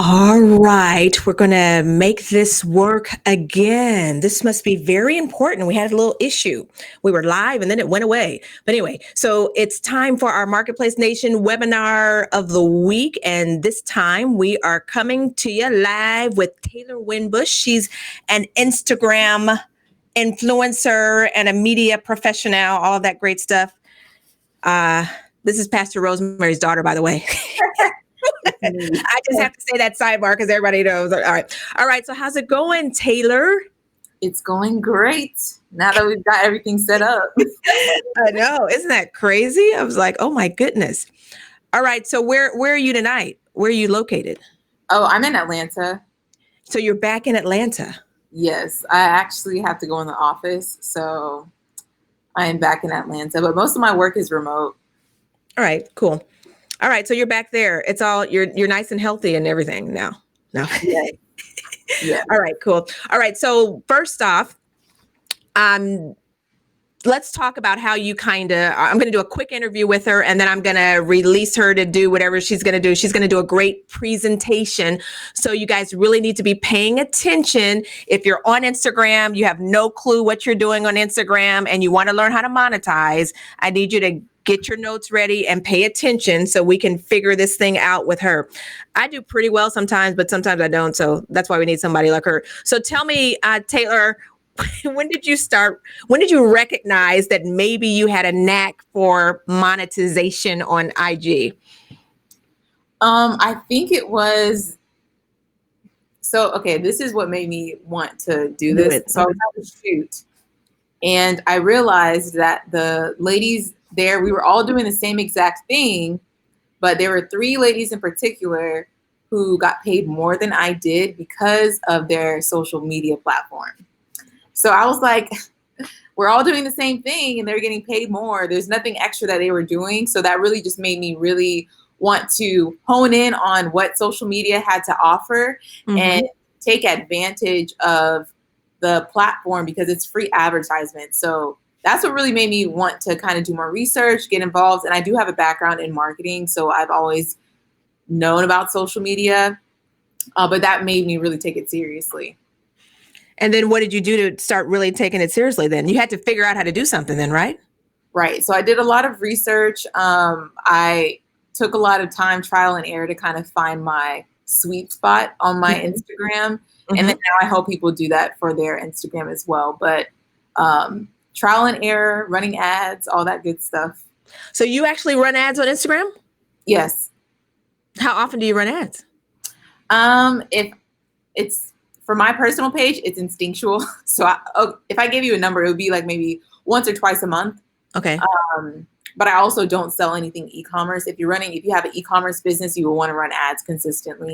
All right, we're going to make this work again. This must be very important. We had a little issue. We were live and then it went away. But anyway, so it's time for our Marketplace Nation webinar of the week. And this time we are coming to you live with Taylor Winbush. She's an Instagram influencer and a media professional, all of that great stuff. This is Pastor Rosemary's daughter, by the way. I just have to say that sidebar because everybody knows. All right. So how's it going, Taylor? It's going great now that we've got everything set up. I know. Isn't that crazy? I was like, oh my goodness. All right. So where are you tonight? Where are you located? Oh, I'm in Atlanta. So you're back in Atlanta? Yes. I actually have to go in the office. So I am back in Atlanta, but most of my work is remote. All right, cool. All right, so you're back there. It's all you're nice and healthy and everything now. No. Yeah. All right, cool. All right, so first off, let's talk about how you I'm going to do a quick interview with her and then I'm going to release her to do whatever she's going to do. She's going to do a great presentation. So you guys really need to be paying attention. If you're on Instagram, you have no clue what you're doing on Instagram and you want to learn how to monetize, I need you to get your notes ready and pay attention so we can figure this thing out with her. I do pretty well sometimes, but sometimes I don't. So that's why we need somebody like her. So tell me, Taylor, when did you recognize that maybe you had a knack for monetization on IG? I think it was, this is what made me want to do this. So I was at a shoot and I realized that the ladies there, we were all doing the same exact thing, but there were 3 ladies in particular who got paid more than I did because of their social media platform. So I was like, we're all doing the same thing and they're getting paid more. There's nothing extra that they were doing. So that really just made me really want to hone in on what social media had to offer and take advantage of the platform because it's free advertisement. So that's what really made me want to kind of do more research, get involved. And I do have a background in marketing, so I've always known about social media, but that made me really take it seriously. And then what did you do to start really taking it seriously then? You had to figure out how to do something then, right? Right. So I did a lot of research. I took a lot of time, trial and error to kind of find my sweet spot on my Instagram. And then now I help people do that for their Instagram as well. But trial and error, running ads, all that good stuff. So you actually run ads on Instagram? Yes. How often do you run ads? If it's for my personal page, it's instinctual. So if I gave you a number, it would be like maybe once or twice a month. Okay. But I also don't sell anything e-commerce. If you have an e-commerce business, you will want to run ads consistently.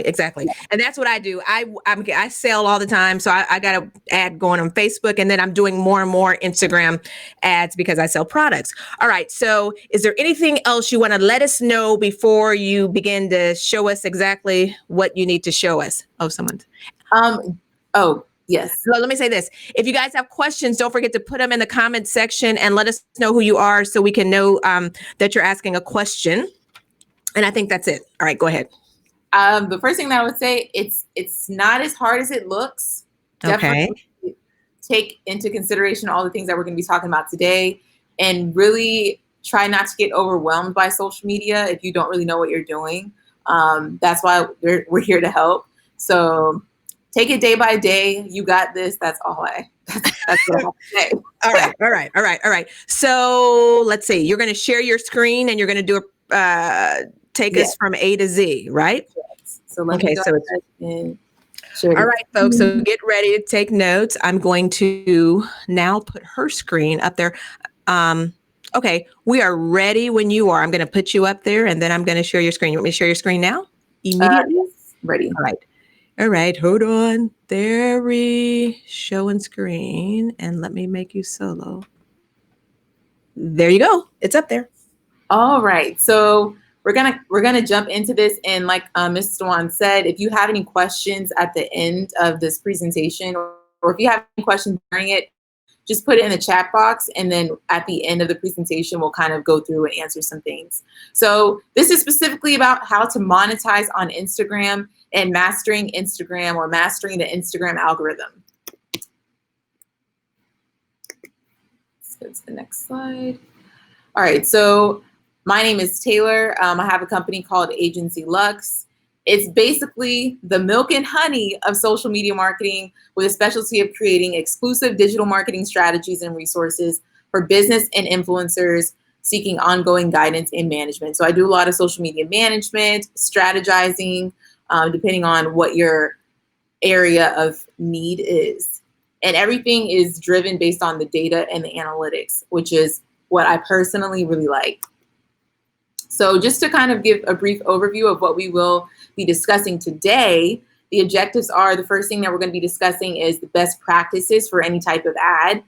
Exactly. And that's what I do. I sell all the time. So I got an ad going on Facebook and then I'm doing more and more Instagram ads because I sell products. All right. So is there anything else you want to let us know before you begin to show us exactly what you need to show us? Yes. So let me say this. If you guys have questions, don't forget to put them in the comment section and let us know who you are so we can know that you're asking a question. And I think that's it. All right, go ahead. The first thing that I would say, it's not as hard as it looks. Definitely take into consideration all the things that we're going to be talking about today and really try not to get overwhelmed by social media if you don't really know what you're doing. That's why we're here to help. So take it day by day. You got this. That's what I have to say. All right. So let's see. You're going to share your screen and you're going to do take us from A to Z, right? Yes. So let me go ahead and share. All right, folks. So get ready to take notes. I'm going to now put her screen up there. Okay. We are ready when you are. I'm going to put you up there and then I'm going to share your screen. You want me to share your screen now? Immediately? Yes. Ready. All right, hold on. There we showing screen and let me make you solo. There you go. It's up there. All right. So we're gonna jump into this. And like Ms. Dwann said, if you have any questions at the end of this presentation, or if you have any questions during it, just put it in the chat box, and then at the end of the presentation, we'll kind of go through and answer some things. So this is specifically about how to monetize on Instagram and mastering Instagram, or mastering the Instagram algorithm. Let's go to the next slide. All right, so my name is Taylor. I have a company called Agency Lux. It's basically the milk and honey of social media marketing, with a specialty of creating exclusive digital marketing strategies and resources for business and influencers seeking ongoing guidance and management. So I do a lot of social media management, strategizing, depending on what your area of need is. And everything is driven based on the data and the analytics, which is what I personally really like. So just to kind of give a brief overview of what we will be discussing today, the objectives are, the first thing that we're going to be discussing is the best practices for any type of ad.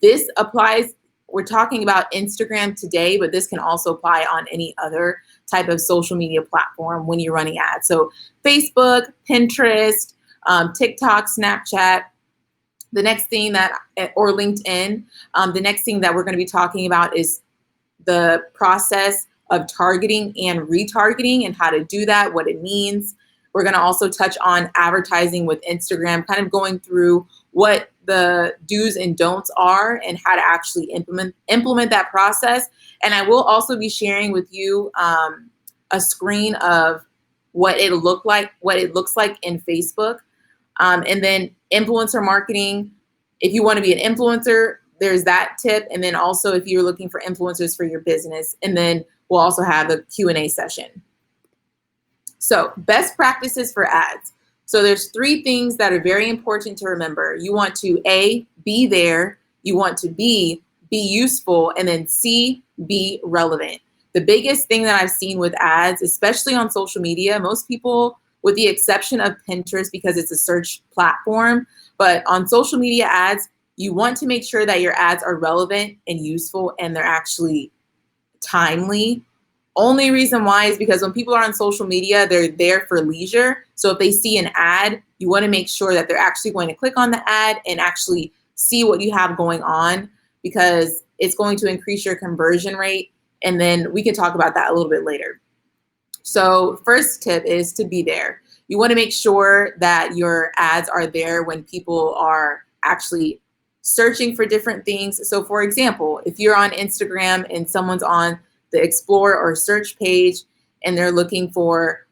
This applies, we're talking about Instagram today, but this can also apply on any other type of social media platform when you're running ads. So Facebook, Pinterest, TikTok, Snapchat. The next thing that, or LinkedIn, the next thing that we're going to be talking about is the process of targeting and retargeting and how to do that, what it means. We're going to also touch on advertising with Instagram, kind of going through what the do's and don'ts are and how to actually implement that process. And I will also be sharing with you a screen of what it looks like in Facebook. And then influencer marketing. If you want to be an influencer, there's that tip. And then also if you're looking for influencers for your business, and then we'll also have a Q&A session. So best practices for ads. So there's 3 things that are very important to remember. You want to A, be there. You want to B, be useful. And then C, be relevant. The biggest thing that I've seen with ads, especially on social media, most people, with the exception of Pinterest because it's a search platform, but on social media ads, you want to make sure that your ads are relevant and useful and they're actually timely. Only reason why is because when people are on social media, they're there for leisure. So if they see an ad, you want to make sure that they're actually going to click on the ad and actually see what you have going on, because it's going to increase your conversion rate. And then we can talk about that a little bit later. So first tip is to be there. You want to make sure that your ads are there when people are actually searching for different things. So for example, if you're on Instagram and someone's on the explore or search page and they're looking for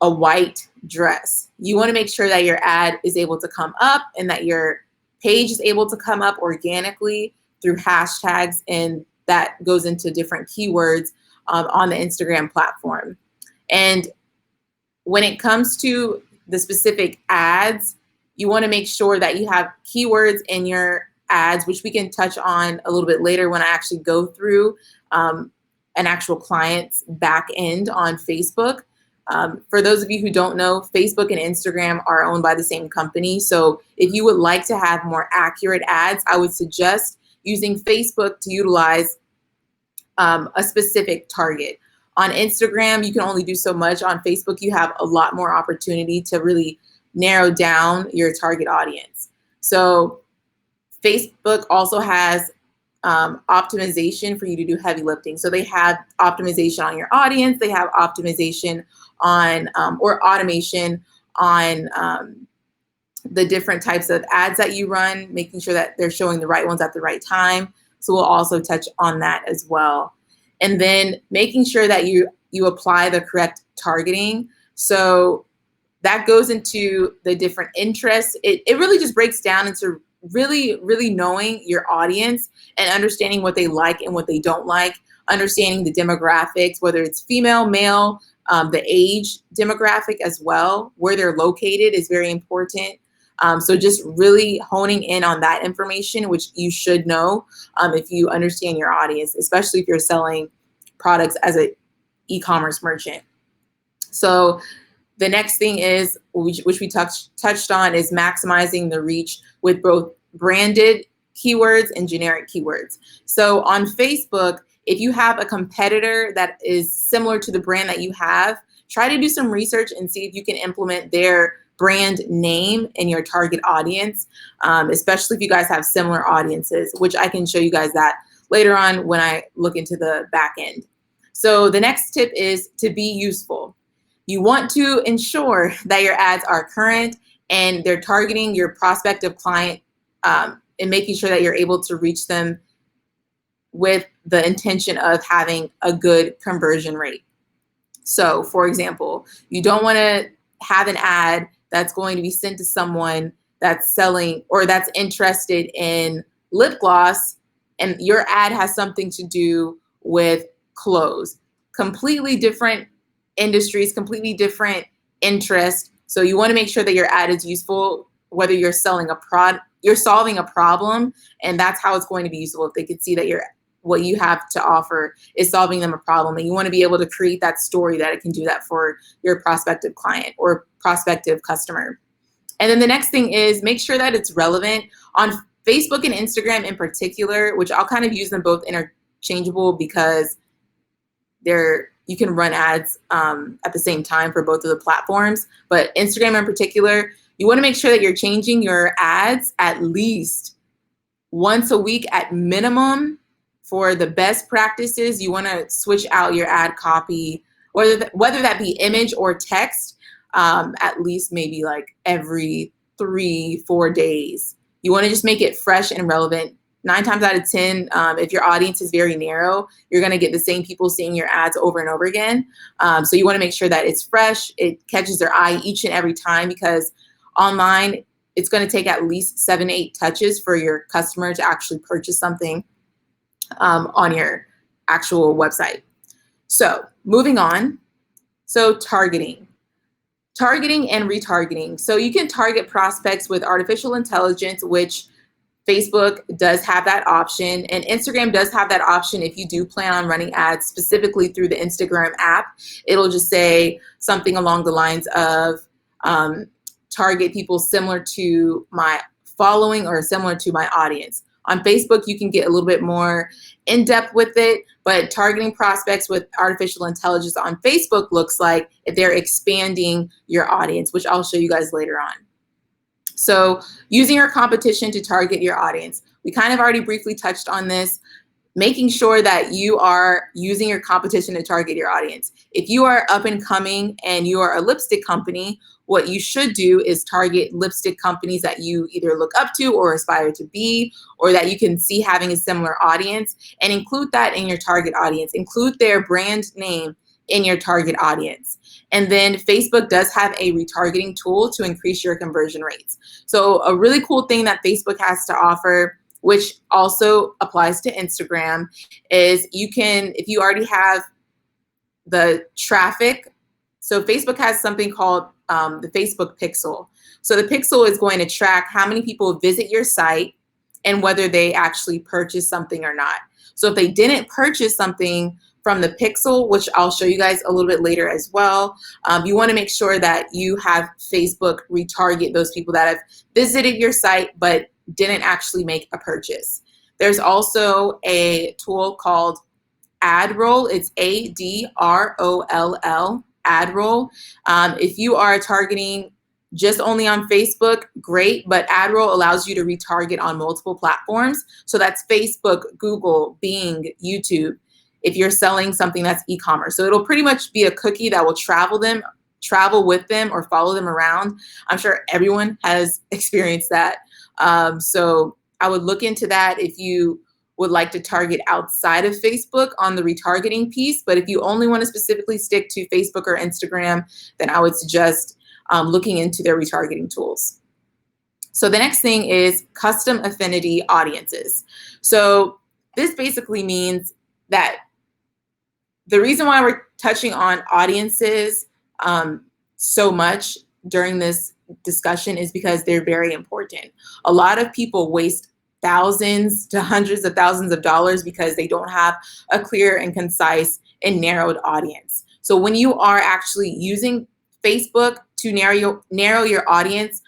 a white dress, you want to make sure that your ad is able to come up and that your page is able to come up organically through hashtags, and that goes into different keywords on the Instagram platform. And when it comes to the specific ads, you want to make sure that you have keywords in your ads, which we can touch on a little bit later when I actually go through an actual client's back end on Facebook. For those of you who don't know, Facebook and Instagram are owned by the same company. So if you would like to have more accurate ads, I would suggest using Facebook to utilize a specific target. On Instagram, you can only do so much. On Facebook, you have a lot more opportunity to really narrow down your target audience. So Facebook also has optimization for you to do heavy lifting. So they have optimization on your audience. They have optimization on or automation on the different types of ads that you run, making sure that they're showing the right ones at the right time. So we'll also touch on that as well. And then making sure that you apply the correct targeting. So that goes into the different interests. It really just breaks down into really, really knowing your audience and understanding what they like and what they don't like, understanding the demographics, whether it's female, male, the age demographic as well, where they're located is very important. So just really honing in on that information, which you should know if you understand your audience, especially if you're selling products as an e-commerce merchant. So the next thing is, which we touched on, is maximizing the reach with both branded keywords and generic keywords. So on Facebook, if you have a competitor that is similar to the brand that you have, try to do some research and see if you can implement their brand name in your target audience, especially if you guys have similar audiences, which I can show you guys that later on when I look into the back end. So the next tip is to be useful. You want to ensure that your ads are current and they're targeting your prospective client, and making sure that you're able to reach them with the intention of having a good conversion rate. So for example, you don't want to have an ad that's going to be sent to someone that's selling or that's interested in lip gloss, and your ad has something to do with clothes. Completely different industries, completely different interest. So you want to make sure that your ad is useful, whether you're selling a product, you're solving a problem, and that's how it's going to be useful. If they could see that what you have to offer is solving them a problem, and you want to be able to create that story that it can do that for your prospective client or prospective customer. And then the next thing is make sure that it's relevant on Facebook and Instagram in particular, which I'll kind of use them both interchangeable because you can run ads at the same time for both of the platforms. But Instagram in particular, you want to make sure that you're changing your ads at least once a week at minimum. For the best practices, you want to switch out your ad copy, whether that be image or text, at least maybe like every 3-4 days. You want to just make it fresh and relevant. 9 times out of 10, if your audience is very narrow, you're going to get the same people seeing your ads over and over again. So you want to make sure that it's fresh, it catches their eye each and every time, because online, it's going to take at least 7 to 8 touches for your customer to actually purchase something on your actual website. So moving on. So targeting and retargeting. So you can target prospects with artificial intelligence, which Facebook does have that option, and Instagram does have that option. If you do plan on running ads specifically through the Instagram app, it'll just say something along the lines of target people similar to my following or similar to my audience. On Facebook, you can get a little bit more in-depth with it, but targeting prospects with artificial intelligence on Facebook looks like if they're expanding your audience, which I'll show you guys later on. So using your competition to target your audience. We kind of already briefly touched on this, making sure that you are using your competition to target your audience. If you are up and coming and you are a lipstick company, what you should do is target lipstick companies that you either look up to or aspire to be, or that you can see having a similar audience, and include that in your target audience. Include their brand name in your target audience. And then Facebook does have a retargeting tool to increase your conversion rates. So a really cool thing that Facebook has to offer, which also applies to Instagram, is you can, if you already have the traffic, so Facebook has something called the Facebook Pixel. So the Pixel is going to track how many people visit your site and whether they actually purchase something or not. So if they didn't purchase something from the Pixel, which I'll show you guys a little bit later as well, you want to make sure that you have Facebook retarget those people that have visited your site but didn't actually make a purchase. There's also a tool called AdRoll. It's ADROLL, AdRoll. If you are targeting just only on Facebook, great, but AdRoll allows you to retarget on multiple platforms. So that's Facebook, Google, Bing, YouTube, if you're selling something that's e-commerce. So it'll pretty much be a cookie that will travel with them or follow them around. I'm sure everyone has experienced that. So I would look into that if you would like to target outside of Facebook on the retargeting piece. But if you only want to specifically stick to Facebook or Instagram, then I would suggest looking into their retargeting tools. So the next thing is custom affinity audiences. So this basically means that the reason why we're touching on audiences so much during this discussion is because they're very important. A lot of people waste thousands to hundreds of thousands of dollars because they don't have a clear and concise and narrowed audience. So when you are actually using Facebook to narrow your audience,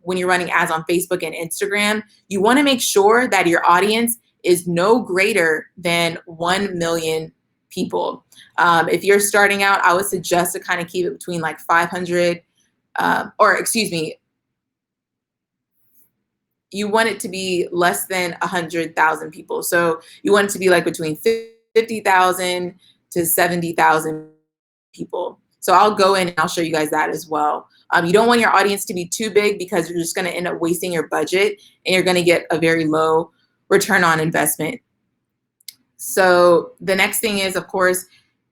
when you're running ads on Facebook and Instagram, you want to make sure that your audience is no greater than 1 million people. If you're starting out, I would suggest to kind of keep it between like 500, you want it to be less than 100,000 people. So you want it to be like between 50,000 to 70,000 people. So I'll go in and I'll show you guys that as well. You don't want your audience to be too big because you're just going to end up wasting your budget and you're going to get a very low return on investment. So the next thing is, of course,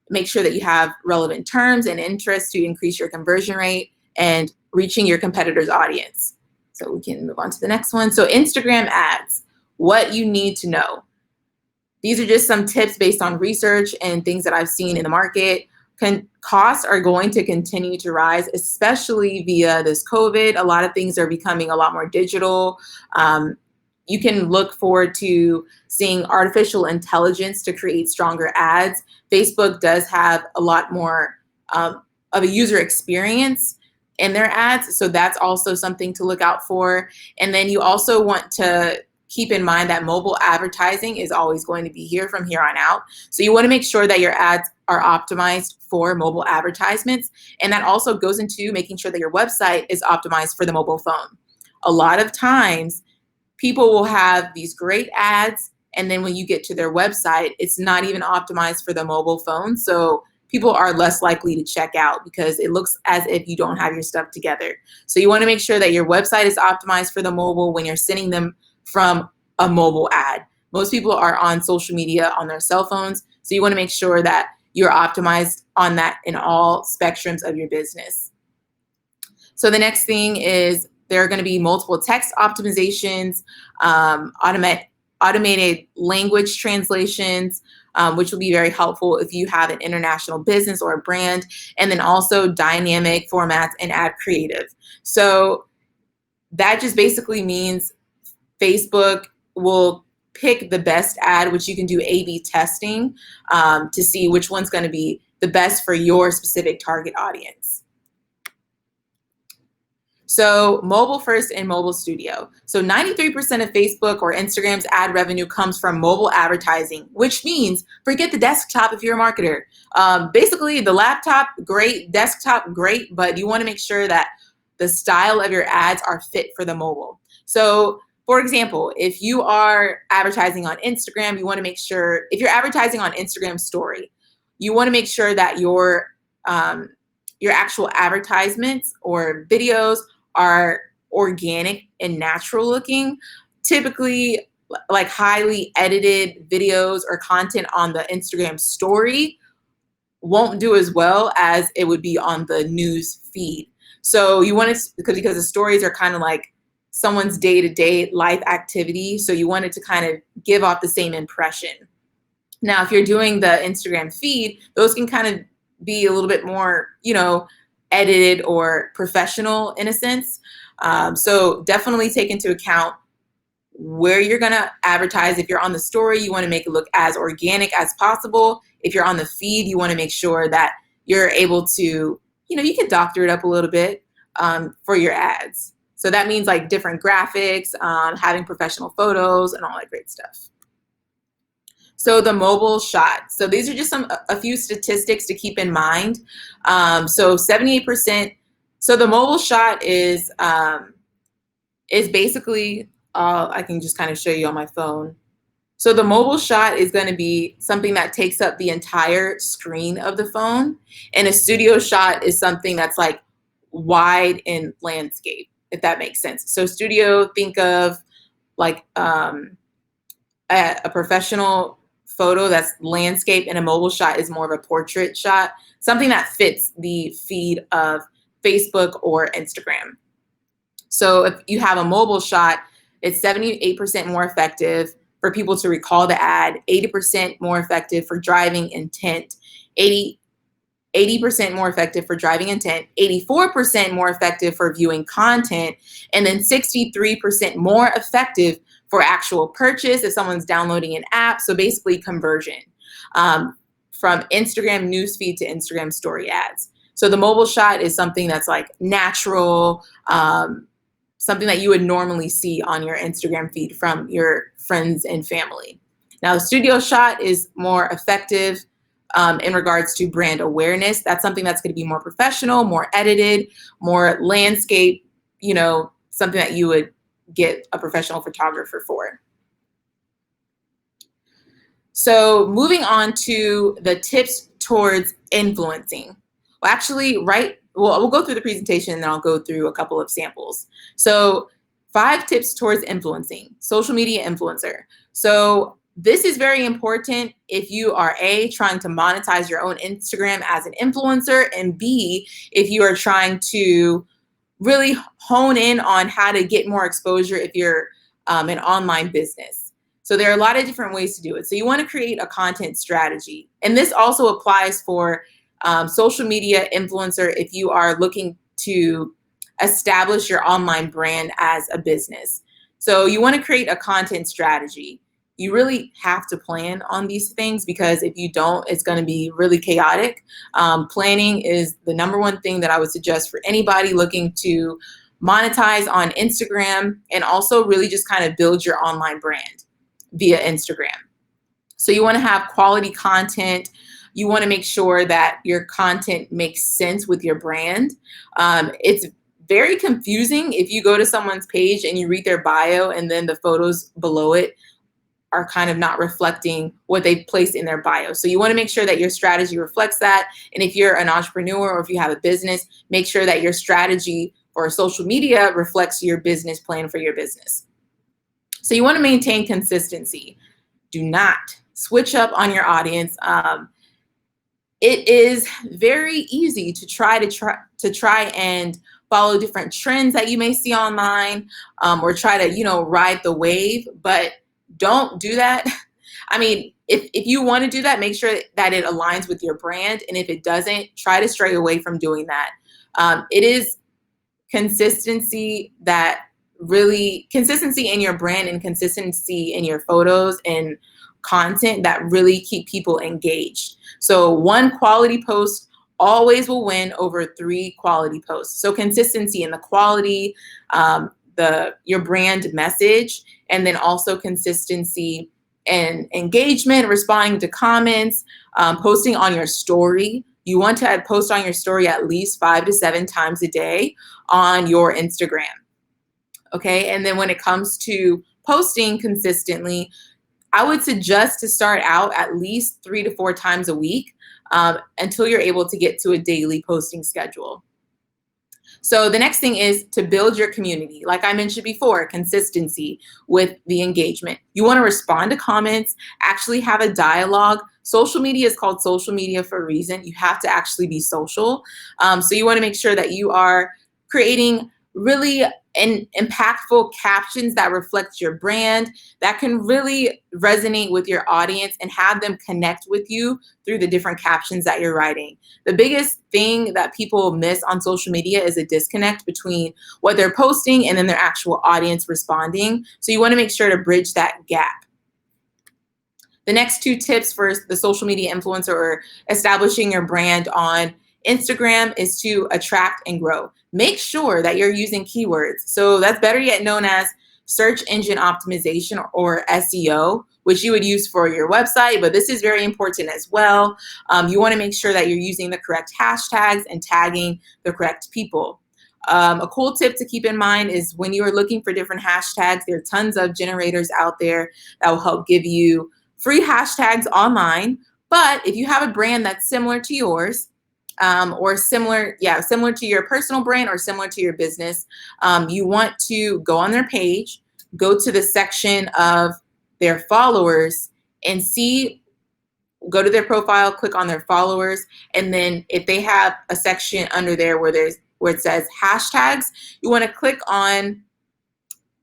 make sure that you have relevant terms and interests to increase your conversion rate and reaching your competitor's audience. So we can move on to the next one. So Instagram ads, what you need to know. These are just some tips based on research and things that I've seen in the market. Costs are going to continue to rise, especially via this COVID. A lot of things are becoming a lot more digital. You can look forward to seeing artificial intelligence to create stronger ads. Facebook does have a lot more of a user experience in their ads, so that's also something to look out for. And then you also want to keep in mind that mobile advertising is always going to be here from here on out. So you want to make sure that your ads are optimized for mobile advertisements. And that also goes into making sure that your website is optimized for the mobile phone. A lot of times, people will have these great ads, and then when you get to their website, it's not even optimized for the mobile phone. So people are less likely to check out because it looks as if you don't have your stuff together. So you want to make sure that your website is optimized for the mobile when you're sending them from a mobile ad. Most people are on social media on their cell phones, so you want to make sure that you're optimized on that in all spectrums of your business. So the next thing is there are going to be multiple text optimizations, automated language translations, which will be very helpful if you have an international business or a brand, and then also dynamic formats and ad creative. So that just basically means Facebook will pick the best ad, which you can do A/B testing to see which one's going to be the best for your specific target audience. So mobile first and mobile studio. So 93% of Facebook or Instagram's ad revenue comes from mobile advertising, which means forget the desktop if you're a marketer. Basically, the laptop, great, desktop, great, but you want to make sure that the style of your ads are fit for the mobile. So for example, if you are advertising on Instagram, you want to make sure, if you're advertising on Instagram story, you want to make sure that your actual advertisements or videos are organic and natural looking. Typically, like highly edited videos or content on the Instagram story won't do as well as it would be on the news feed. So you want to, because the stories are kind of like someone's day-to-day life activity. So you want it to kind of give off the same impression. Now, if you're doing the Instagram feed, those can kind of be a little bit more, edited or professional in a sense. So definitely take into account where you're going to advertise. If you're on the story, you want to make it look as organic as possible. If you're on the feed, you want to make sure that you're able to, you can doctor it up a little bit for your ads. So that means like different graphics, having professional photos and all that great stuff. So the mobile shot. So these are just a few statistics to keep in mind. So 78%. So the mobile shot is basically, I can just kind of show you on my phone. So the mobile shot is going to be something that takes up the entire screen of the phone. And a studio shot is something that's like wide in landscape, if that makes sense. So studio, think of like a professional photo that's landscape, and a mobile shot is more of a portrait shot, something that fits the feed of Facebook or Instagram. So if you have a mobile shot, it's 78% more effective for people to recall the ad, 80% more effective for driving intent, 80% more effective for driving intent, 84% more effective for viewing content, and then 63% more effective for actual purchase if someone's downloading an app. So basically conversion from Instagram newsfeed to Instagram story ads. So the mobile shot is something that's like natural, something that you would normally see on your Instagram feed from your friends and family. Now, the studio shot is more effective in regards to brand awareness. That's something that's going to be more professional, more edited, more landscape, something that you would get a professional photographer for. So moving on to the tips towards influencing. Well, actually, we'll go through the presentation and then I'll go through a couple of samples. So 5 tips towards influencing, social media influencer. So this is very important if you are A, trying to monetize your own Instagram as an influencer, and B, if you are trying to really hone in on how to get more exposure if you're an online business. So there are a lot of different ways to do it. So you want to create a content strategy. And this also applies for social media influencer if you are looking to establish your online brand as a business. So you want to create a content strategy. You really have to plan on these things, because if you don't, it's going to be really chaotic. Planning is the number one thing that I would suggest for anybody looking to monetize on Instagram, and also really just kind of build your online brand via Instagram. So you want to have quality content. You want to make sure that your content makes sense with your brand. It's very confusing if you go to someone's page and you read their bio and then the photos below it are kind of not reflecting what they've placed in their bio. So you want to make sure that your strategy reflects that. And if you're an entrepreneur or if you have a business, make sure that your strategy for social media reflects your business plan for your business. So you want to maintain consistency. Do not switch up on your audience. It is very easy to try and follow different trends that you may see online, or try to, ride the wave, but don't do that. I mean, if you want to do that, make sure that it aligns with your brand. And if it doesn't, try to stray away from doing that. It is consistency in your brand and consistency in your photos and content that really keep people engaged. So 1 quality post always will win over 3 quality posts. So consistency in the quality, your brand message, and then also consistency and engagement, responding to comments, posting on your story. You want to post on your story at least 5 to 7 times a day on your Instagram. Okay, and then when it comes to posting consistently, I would suggest to start out at least 3 to 4 times a week until you're able to get to a daily posting schedule. So the next thing is to build your community. Like I mentioned before, consistency with the engagement. You want to respond to comments, actually have a dialogue. Social media is called social media for a reason. You have to actually be social. So you want to make sure that you are creating really impactful captions that reflect your brand, that can really resonate with your audience and have them connect with you through the different captions that you're writing. The biggest thing that people miss on social media is a disconnect between what they're posting and then their actual audience responding. So you want to make sure to bridge that gap. The next 2 tips for the social media influencer or establishing your brand on Instagram is to attract and grow. Make sure that you're using keywords. So that's better yet known as search engine optimization or SEO, which you would use for your website, but this is very important as well. You want to make sure that you're using the correct hashtags and tagging the correct people. A cool tip to keep in mind is when you are looking for different hashtags, there are tons of generators out there that will help give you free hashtags online. But if you have a brand that's similar to yours, or similar to your personal brand or similar to your business, you want to go on their page, go to the section of their followers and go to their profile, click on their followers, and then if they have a section under there where it says hashtags, you want to click on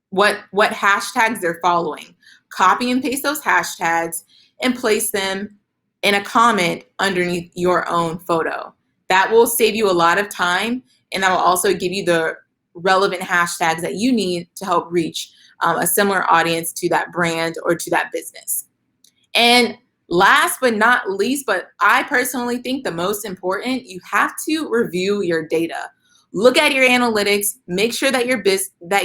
what hashtags they're following. Copy and paste those hashtags and place them in a comment underneath your own photo. That will save you a lot of time, and that will also give you the relevant hashtags that you need to help reach a similar audience to that brand or to that business. And last but not least, but I personally think the most important, you have to review your data. look at your analytics, make sure that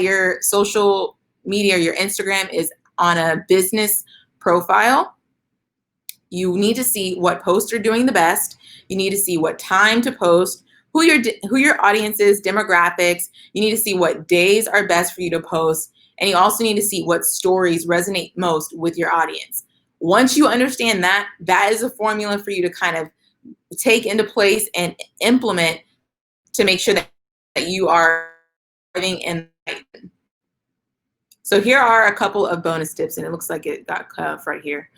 your social media, your Instagram is on a business profile. You need to see what posts are doing the best. You need to see what time to post, who your audience is, demographics. You need to see what days are best for you to post. And you also need to see what stories resonate most with your audience. Once you understand that, that is a formula for you to kind of take into place and implement to make sure that you are living in. So here are a couple of bonus tips, and it looks like it got cut off right here.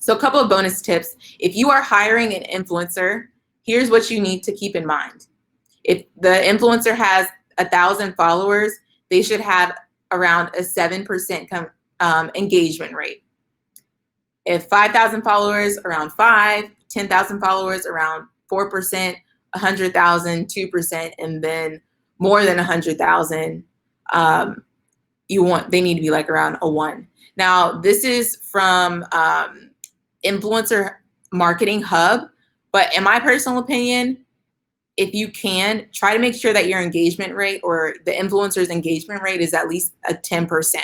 So a couple of bonus tips. If you are hiring an influencer, here's what you need to keep in mind. If the influencer has 1,000 followers, they should have around a 7% engagement rate. If 5,000 followers, around 5, 10,000 followers, around 4%, 100,000, 2%, and then more than 100,000, they need to be like around a 1. Now, this is from Influencer Marketing Hub, but in my personal opinion, if you can, try to make sure that your engagement rate or the influencer's engagement rate is at least a 10%.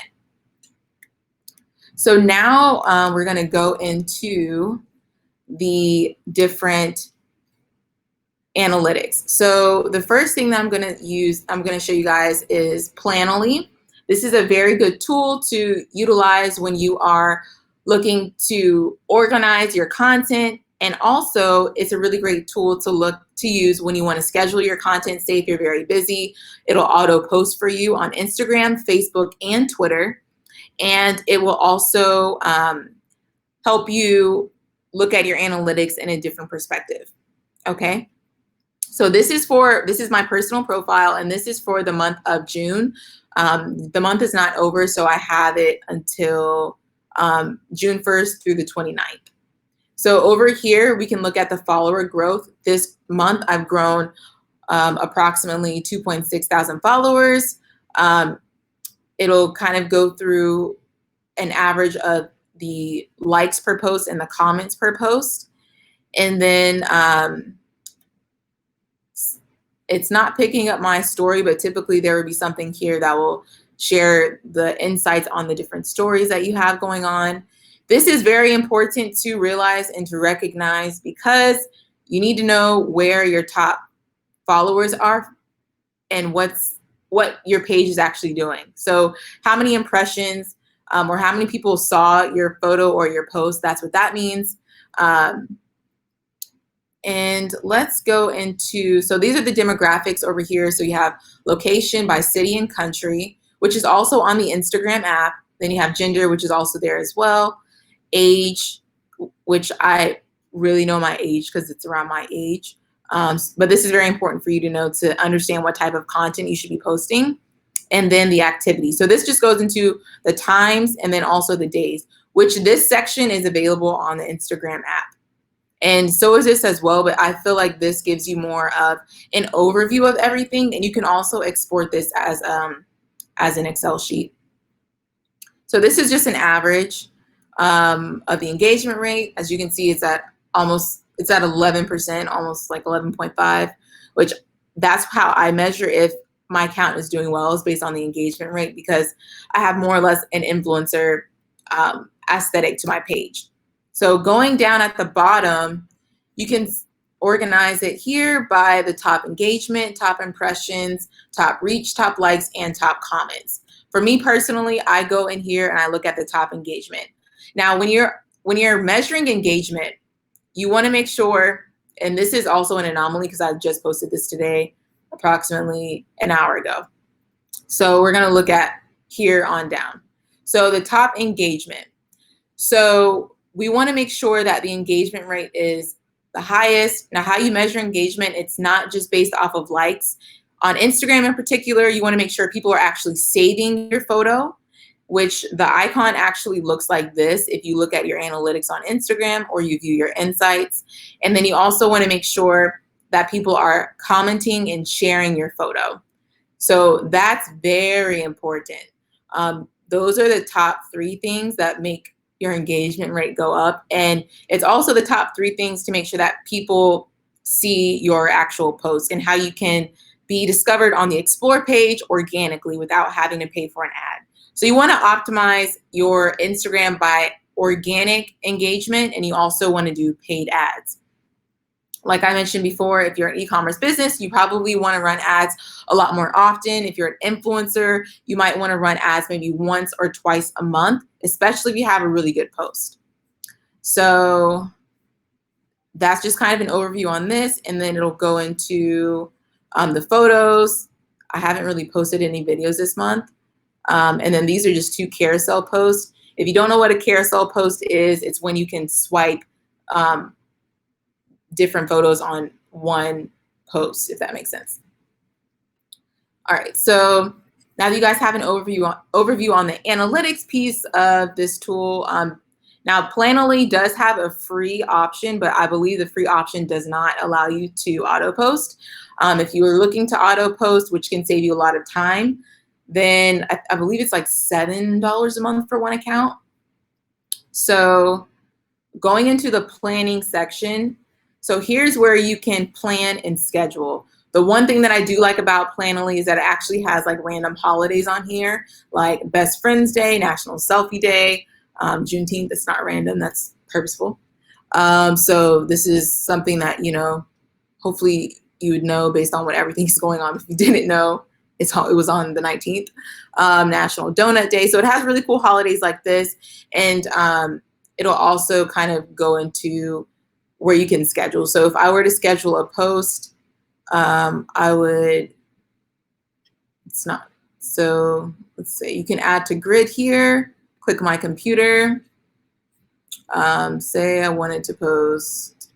So now we're going to go into the different analytics. So the first thing that I'm going to show you guys is Planoly. This is a very good tool to utilize when you are looking to organize your content. And also it's a really great tool to use when you want to schedule your content. Say if you're very busy, it'll auto post for you on Instagram, Facebook, and Twitter. And it will also help you look at your analytics in a different perspective. Okay. So this is my personal profile, and this is for the month of June. The month is not over, so I have it until June 1st through the 29th. So over here, we can look at the follower growth. This month, I've grown approximately 2.6 thousand followers. It'll kind of go through an average of the likes per post and the comments per post. And then it's not picking up my story, but typically there would be something here that will share the insights on the different stories that you have going on. This is very important to realize and to recognize, because you need to know where your top followers are and what your page is actually doing. So how many impressions or how many people saw your photo or your post, that's what that means. And let's go into, so these are the demographics over here. So you have location by city and country, which is also on the Instagram app. Then you have gender, which is also there as well. Age, which I really know my age because it's around my age. But this is very important for you to know to understand what type of content you should be posting. And then the activity. So this just goes into the times and then also the days, which this section is available on the Instagram app. And so is this as well, but I feel like this gives you more of an overview of everything, and you can also export this as an Excel sheet. So this is just an average of the engagement rate. As you can see, it's at 11%, almost like 11.5, which that's how I measure if my account is doing well, is based on the engagement rate, because I have more or less an influencer aesthetic to my page. So going down at the bottom, you can organize it here by the top engagement, top impressions, top reach, top likes, and top comments. For me personally, I go in here and I look at the top engagement. Now, when you're measuring engagement, you want to make sure, and this is also an anomaly because I just posted this today, approximately an hour ago. So we're going to look at here on down. So the top engagement. So we want to make sure that the engagement rate is the highest. Now, how you measure engagement, it's not just based off of likes. On Instagram in particular, you want to make sure people are actually saving your photo, which the icon actually looks like this if you look at your analytics on Instagram or you view your insights. And then you also want to make sure that people are commenting and sharing your photo. So that's very important. Those are the top 3 things that make your engagement rate go up. And it's also the top 3 things to make sure that people see your actual post and how you can be discovered on the Explore page organically without having to pay for an ad. So you want to optimize your Instagram by organic engagement, and you also want to do paid ads. Like I mentioned before, if you're an e-commerce business, you probably want to run ads a lot more often. If you're an influencer, you might want to run ads maybe once or twice a month, especially if you have a really good post. So that's just kind of an overview on this, and then it'll go into the photos. I haven't really posted any videos this month. And then these are just 2 carousel posts. If you don't know what a carousel post is, it's when you can swipe different photos on one post, if that makes sense. All right, so now that you guys have an overview on the analytics piece of this tool, now Planoly does have a free option, but I believe the free option does not allow you to auto post. If you are looking to auto post, which can save you a lot of time, then I believe it's like $7 a month for one account. So going into the planning section, so here's where you can plan and schedule. The one thing that I do like about Planoly is that it actually has like random holidays on here, like Best Friends Day, National Selfie Day, Juneteenth. It's not random, that's purposeful. So this is something that, you know, hopefully you would know based on what everything's going on. If you didn't know, it was on the 19th, National Donut Day. So it has really cool holidays like this. And it'll also kind of go into where you can schedule. So if I were to schedule a post, I would, it's not. So let's say you can add to grid here, click my computer. Say I wanted to post,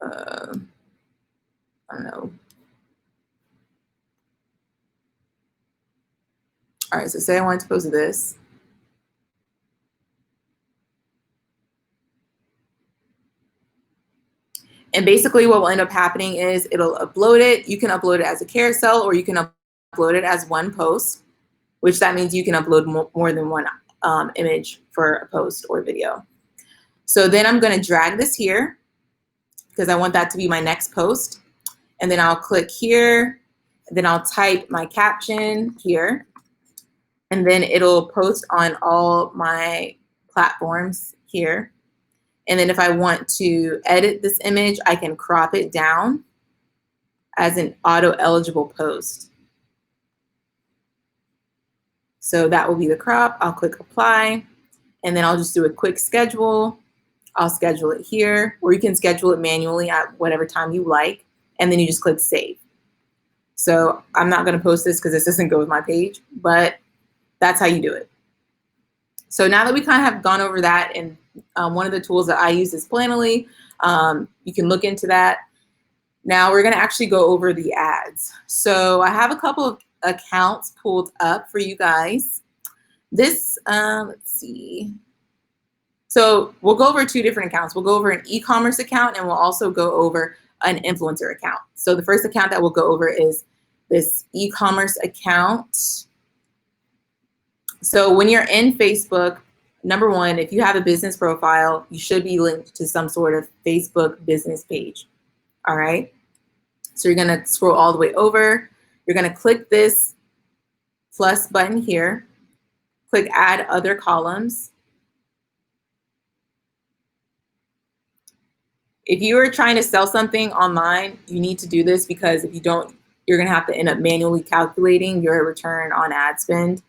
I don't know. All right, so say I wanted to post this. And basically what will end up happening is it'll upload it. You can upload it as a carousel, or you can upload it as one post, which that means you can upload more than one image for a post or video. So then I'm going to drag this here because I want that to be my next post. And then I'll click here, and then I'll type my caption here, and then it'll post on all my platforms here. And then if I want to edit this image, I can crop it down as an auto-eligible post. So that will be the crop. I'll click apply, and then I'll just do a quick schedule. I'll schedule it here, or you can schedule it manually at whatever time you like, and then you just click save. So I'm not going to post this because this doesn't go with my page, but that's how you do it. So now that we kind of have gone over that, and one of the tools that I use is Planoly, you can look into that. Now we're going to actually go over the ads. So I have a couple of accounts pulled up for you guys. This, let's see. So we'll go over 2 different accounts. We'll go over an e-commerce account, and we'll also go over an influencer account. So the first account that we'll go over is this e-commerce account. So when you're in Facebook, number one, if you have a business profile, you should be linked to some sort of Facebook business page. All right. So you're going to scroll all the way over. You're going to click this plus button here. Click add other columns. If you are trying to sell something online, you need to do this, because if you don't, you're going to have to end up manually calculating your return on ad spend.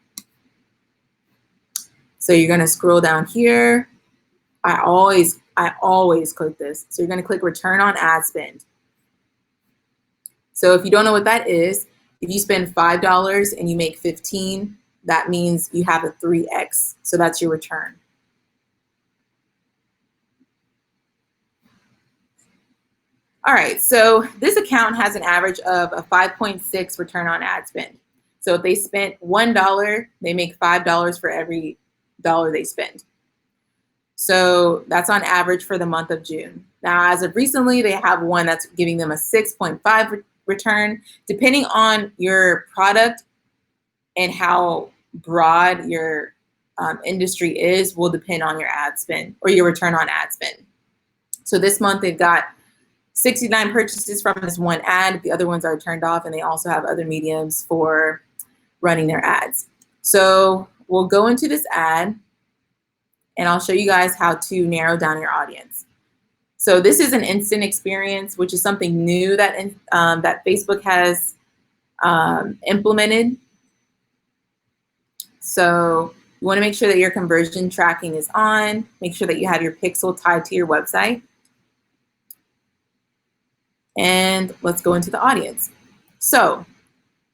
So you're going to scroll down here. I always click this. So you're going to click return on ad spend. So if you don't know what that is, if you spend $5 and you make 15, that means you have a 3x. So that's your return. All right, so this account has an average of a 5.6 return on ad spend. So if they spent $1, they make $5 for every dollar they spend. So that's on average for the month of June. Now, as of recently, they have one that's giving them a 6.5 return. Depending on your product and how broad your industry is, will depend on your ad spend or your return on ad spend. So this month they've got 69 purchases from this one ad. The other ones are turned off, and they also have other mediums for running their ads. So we'll go into this ad, and I'll show you guys how to narrow down your audience. So this is an instant experience, which is something new that that Facebook has implemented. So you want to make sure that your conversion tracking is on. Make sure that you have your pixel tied to your website. And let's go into the audience. So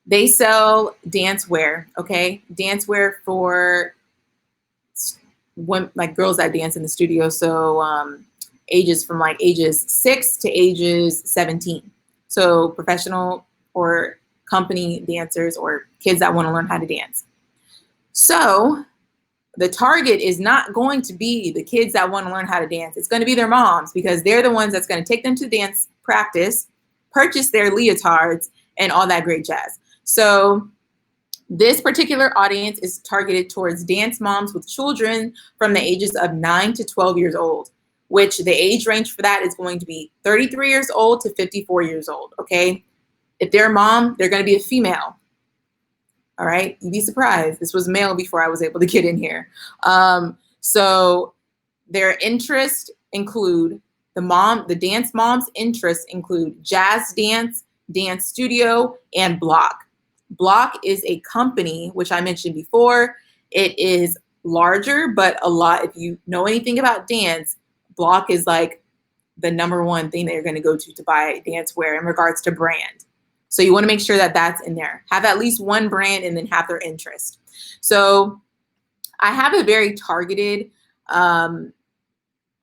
they sell dance wear, okay? Dance wear for like girls that dance in the studio. So ages from like ages 6 to ages 17. So professional or company dancers or kids that want to learn how to dance. So the target is not going to be the kids that want to learn how to dance. It's going to be their moms, because they're the ones that's going to take them to dance practice, purchase their leotards, and all that great jazz. So this particular audience is targeted towards dance moms with children from the ages of 9 to 12 years old, which the age range for that is going to be 33 years old to 54 years old, okay? If they're a mom, they're going to be a female. All right, you'd be surprised. This was male before I was able to get in here. So their interests include the dance mom's interests include jazz dance, dance studio, and Block. Block is a company, which I mentioned before. It is larger, but a lot, if you know anything about dance, Block is like the #1 thing that you're going to go to buy dance wear in regards to brand. So you want to make sure that that's in there. Have at least one brand and then have their interest. So I have a very targeted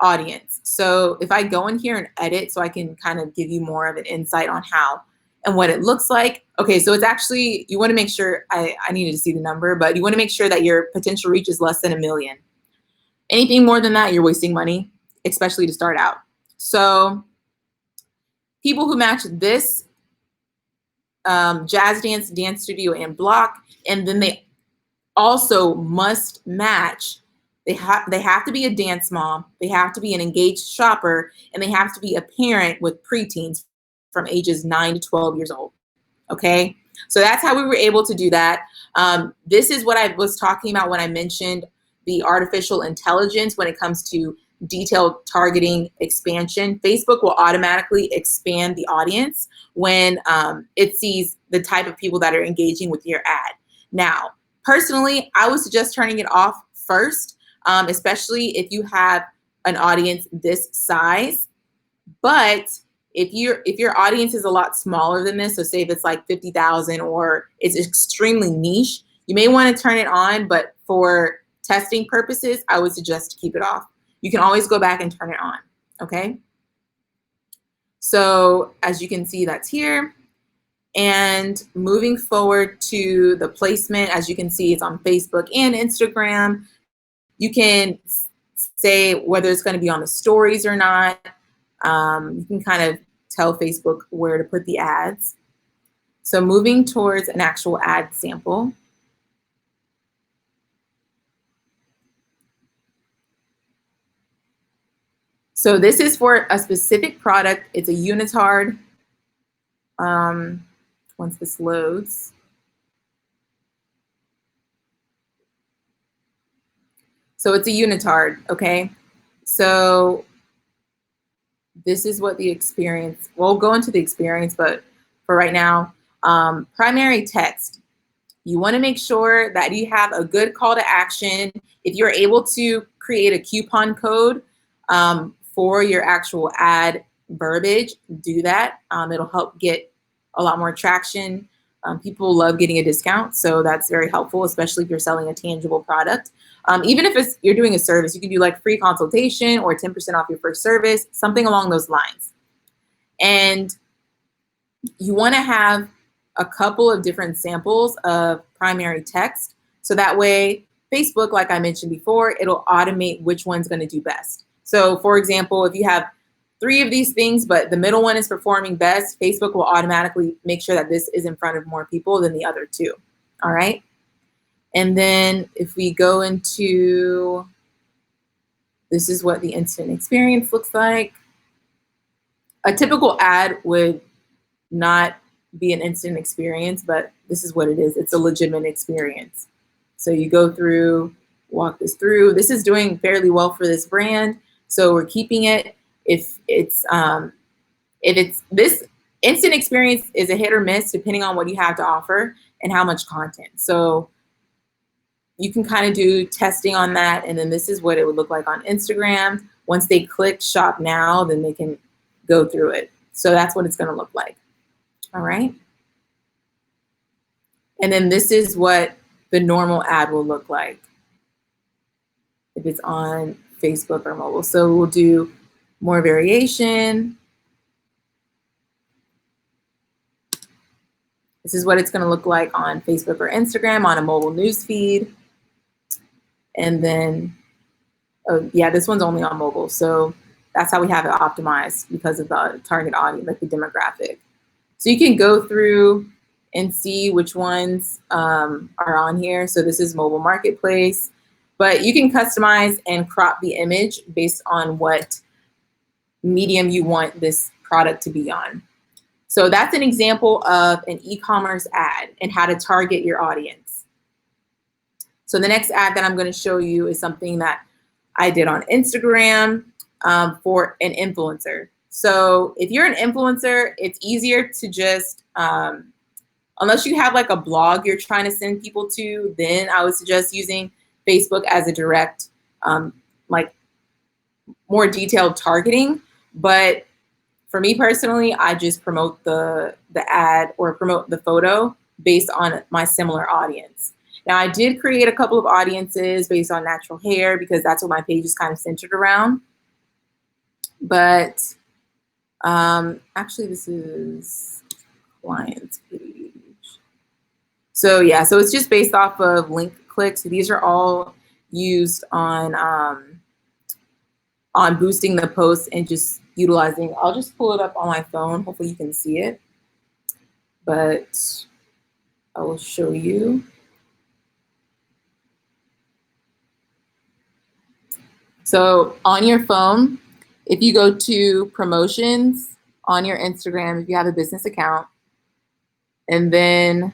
audience. So if I go in here and edit, so I can kind of give you more of an insight on how and what it looks like. Okay, so it's actually, you want to make sure, I needed to see the number, but you want to make sure that your potential reach is less than 1 million. Anything more than that, you're wasting money, especially to start out. So people who match this jazz dance, dance studio, and Block, and then they also must match. They have to be a dance mom, they have to be an engaged shopper, and they have to be a parent with preteens from ages 9 to 12 years old. Okay, so that's how we were able to do that. This is what I was talking about when I mentioned the artificial intelligence when it comes to detailed targeting expansion. Facebook will automatically expand the audience when it sees the type of people that are engaging with your ad. Now, personally, I would suggest turning it off first, especially if you have an audience this size. But if your audience is a lot smaller than this, so say if it's like 50,000 or it's extremely niche, you may want to turn it on, but for testing purposes, I would suggest to keep it off. You can always go back and turn it on, okay? So as you can see, that's here. And moving forward to the placement, as you can see, it's on Facebook and Instagram. You can say whether it's going to be on the stories or not. You can kind of tell Facebook where to put the ads. So moving towards an actual ad sample. So this is for a specific product. It's a unitard. Once this loads. So it's a unitard, okay? So this is what the experience, we'll go into the experience, but for right now, primary text. You want to make sure that you have a good call to action. If you're able to create a coupon code for your actual ad verbiage, do that. It'll help get a lot more traction. People love getting a discount, so that's very helpful, especially if you're selling a tangible product. Even if you're doing a service, you can do like free consultation or 10% off your first service, something along those lines. And you want to have a couple of different samples of primary text, so that way Facebook, like I mentioned before, it'll automate which one's going to do best. So for example, if you have 3 of these things, but the middle one is performing best, Facebook will automatically make sure that this is in front of more people than the other 2. All right. And then if we go into, this is what the instant experience looks like. a typical ad would not be an instant experience, but this is what it is. It's a legitimate experience. So you go through, walk this through. This is doing fairly well for this brand, so we're keeping it. If it's this instant experience is a hit or miss depending on what you have to offer and how much content. So you can kind of do testing on that, and then this is what it would look like on Instagram. Once they click shop now, then they can go through it. So that's what it's going to look like. All right. And then this is what the normal ad will look like if it's on Facebook or mobile. So we'll do more variation. This is what it's going to look like on Facebook or Instagram on a mobile news feed. And then, oh yeah, this one's only on mobile. So that's how we have it optimized because of the target audience, like the demographic. So you can go through and see which ones are on here. So this is mobile marketplace, but you can customize and crop the image based on what medium you want this product to be on. So that's an example of an e-commerce ad and how to target your audience. So the next ad that I'm going to show you is something that I did on Instagram for an influencer. So if you're an influencer, it's easier to just, unless you have like a blog you're trying to send people to, then I would suggest using Facebook as a direct, like more detailed targeting. But for me personally, I just promote the ad or promote the photo based on my similar audience. Now, I did create a couple of audiences based on natural hair because that's what my page is kind of centered around. But actually, this is clients page. So yeah, so it's just based off of link clicks. These are all used on boosting the post and just utilizing. I'll just pull it up on my phone. Hopefully you can see it. But I will show you. So on your phone, if you go to promotions on your Instagram, if you have a business account, and then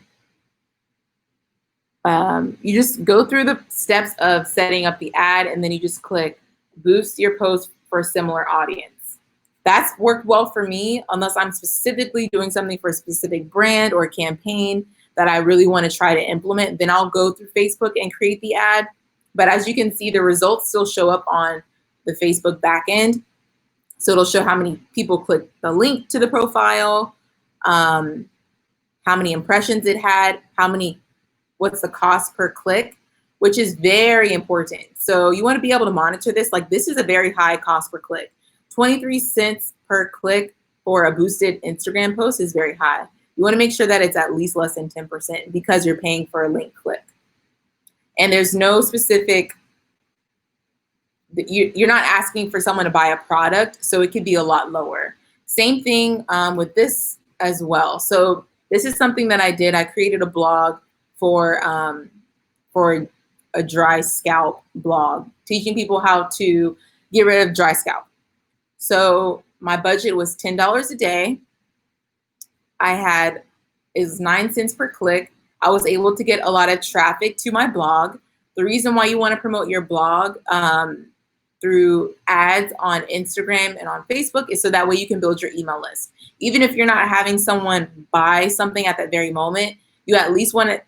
you just go through the steps of setting up the ad, and then you just click boost your post for a similar audience. That's worked well for me, unless I'm specifically doing something for a specific brand or a campaign that I really want to try to implement. Then I'll go through Facebook and create the ad. But as you can see, the results still show up on the Facebook backend. So it'll show how many people clicked the link to the profile, how many impressions it had, what's the cost per click, which is very important. So you want to be able to monitor this. Like, this is a very high cost per click. 23 cents per click for a boosted Instagram post is very high. You want to make sure that it's at least less than 10% because you're paying for a link click. And there's no specific, you're not asking for someone to buy a product, so it could be a lot lower. Same thing with this as well. So this is something that I did. I created a blog for a dry scalp blog, teaching people how to get rid of dry scalp. So my budget was $10 a day. Is 9 cents per click. I was able to get a lot of traffic to my blog. The reason why you want to promote your blog through ads on Instagram and on Facebook is so that way you can build your email list. Even if you're not having someone buy something at that very moment, you at least want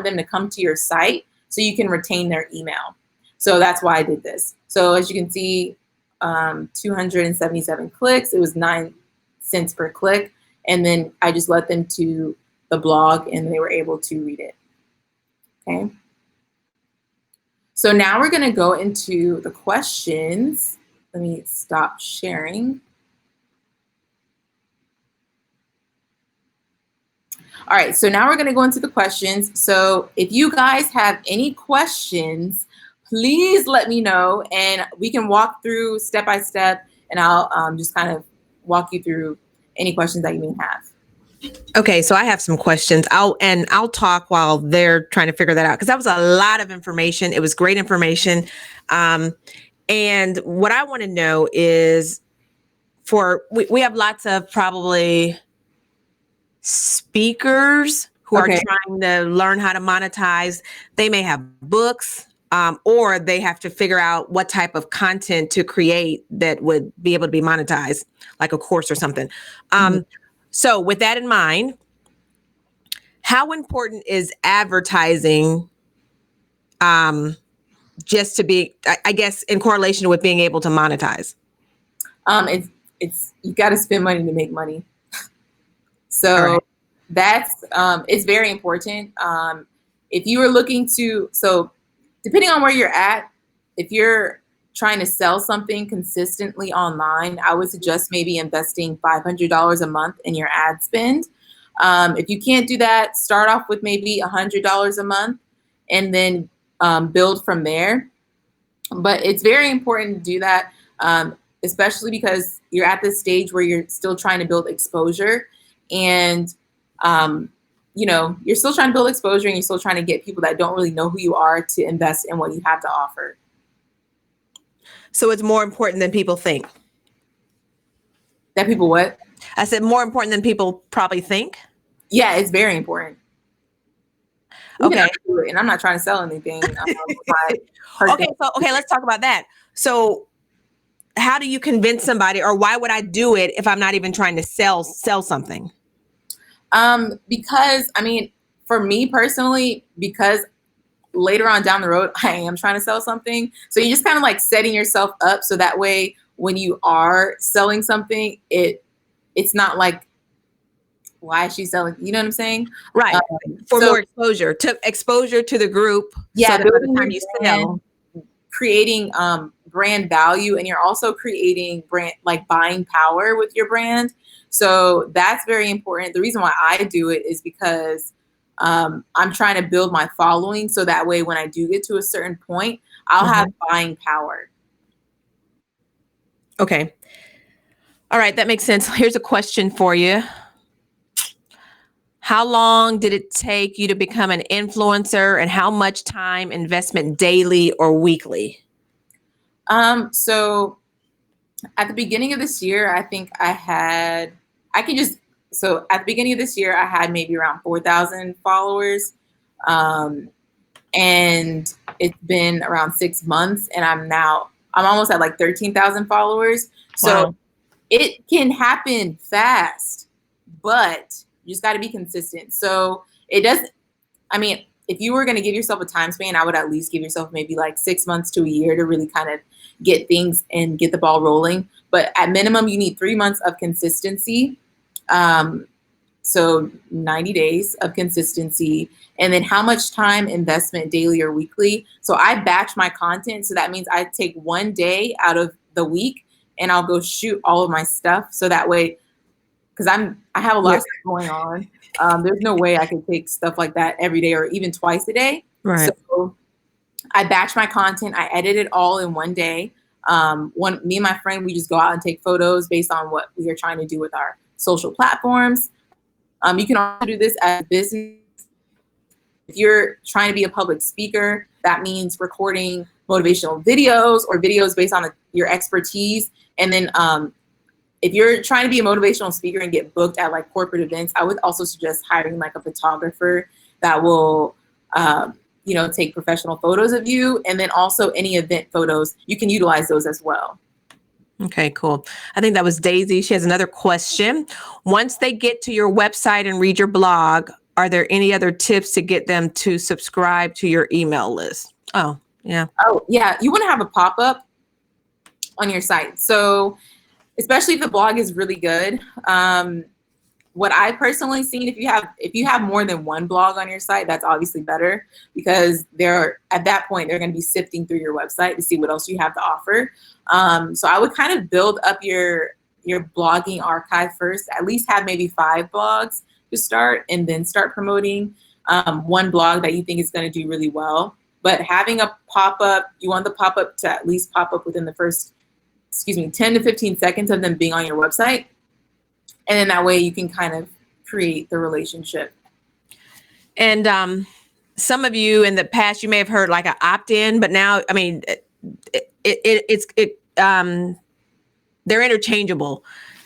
them to come to your site so you can retain their email. So that's why I did this. So as you can see, 277 clicks. It was 9 cents per click. And then I just led them to the blog and they were able to read it. Okay. So now we're going to go into the questions. Let me stop sharing. All right, so now we're going to go into the questions. So if you guys have any questions, please let me know and we can walk through step by step, and I'll just kind of walk you through any questions that you may have. Okay, so I have some questions. I'll talk while they're trying to figure that out, because that was a lot of information. It was great information. And what I want to know is, we have lots of probably speakers who are trying to learn how to monetize. They may have books, or they have to figure out what type of content to create that would be able to be monetized, like a course or something. So with that in mind, how important is advertising, just to be, I guess, in correlation with being able to monetize? It's you got to spend money to make money. So that's it's very important. If you are looking to, so depending on where you're at, if you're trying to sell something consistently online, I would suggest maybe investing $500 a month in your ad spend. If you can't do that, start off with maybe $100 a month and then build from there. But it's very important to do that, especially because you're at this stage where you're still trying to build exposure, and you're still trying to build exposure, and you're still trying to get people that don't really know who you are to invest in what you have to offer. So it's more important than people think. That people what? I said more important than people probably think. Yeah, it's very important. Okay. And I'm not trying to sell anything. Okay, let's talk about that. So how do you convince somebody, or why would I do it if I'm not even trying to sell something? Because for me personally, because later on down the road, I am trying to sell something. So you're just kind of like setting yourself up so that way when you are selling something, it's not like, why is she selling? You know what I'm saying? Right. More exposure to the group. Yeah. So that by the time you sell, creating brand value, and you're also creating brand, like buying power with your brand. So that's very important. The reason why I do it is because I'm trying to build my following. So that way, when I do get to a certain point, I'll have buying power. Okay. All right. That makes sense. Here's a question for you. How long did it take you to become an influencer, and how much time investment daily or weekly? So at the beginning of this year, I think at the beginning of this year, I had maybe around 4,000 followers. And it's been around 6 months, and I'm almost at like 13,000 followers. So it can happen fast, but you just got to be consistent. So if you were going to give yourself a time span, I would at least give yourself maybe like 6 months to a year to really kind of get things and get the ball rolling. But at minimum, you need 3 months of consistency. So 90 days of consistency. And then how much time investment daily or weekly? So I batch my content. So that means I take one day out of the week and I'll go shoot all of my stuff. So that way, because I have a lot of stuff going on. There's no way I could take stuff like that every day or even twice a day. Right. So I batch my content. I edit it all in one day. Me and my friend, we just go out and take photos based on what we are trying to do with our social platforms. You can also do this as a business. If you're trying to be a public speaker, that means recording motivational videos or videos based on your expertise. And then if you're trying to be a motivational speaker and get booked at like corporate events, I would also suggest hiring like a photographer that will, take professional photos of you. And then also any event photos, you can utilize those as well. Okay, cool. I think that was Daisy. She has another question. Once they get to your website and read your blog, are there any other tips to get them to subscribe to your email list? Oh, yeah. Oh, yeah. You want to have a pop-up on your site. So especially if the blog is really good. What I personally seen, if you have more than one blog on your site, that's obviously better, because at that point they're going to be sifting through your website to see what else you have to offer. So I would kind of build up your blogging archive first. At least have maybe 5 blogs to start, and then start promoting one blog that you think is going to do really well. But having a pop-up, you want the pop-up to at least pop up within the first 10 to 15 seconds of them being on your website. And then that way you can kind of create the relationship. And some of you in the past, you may have heard like an opt-in, but now, I mean, they're interchangeable.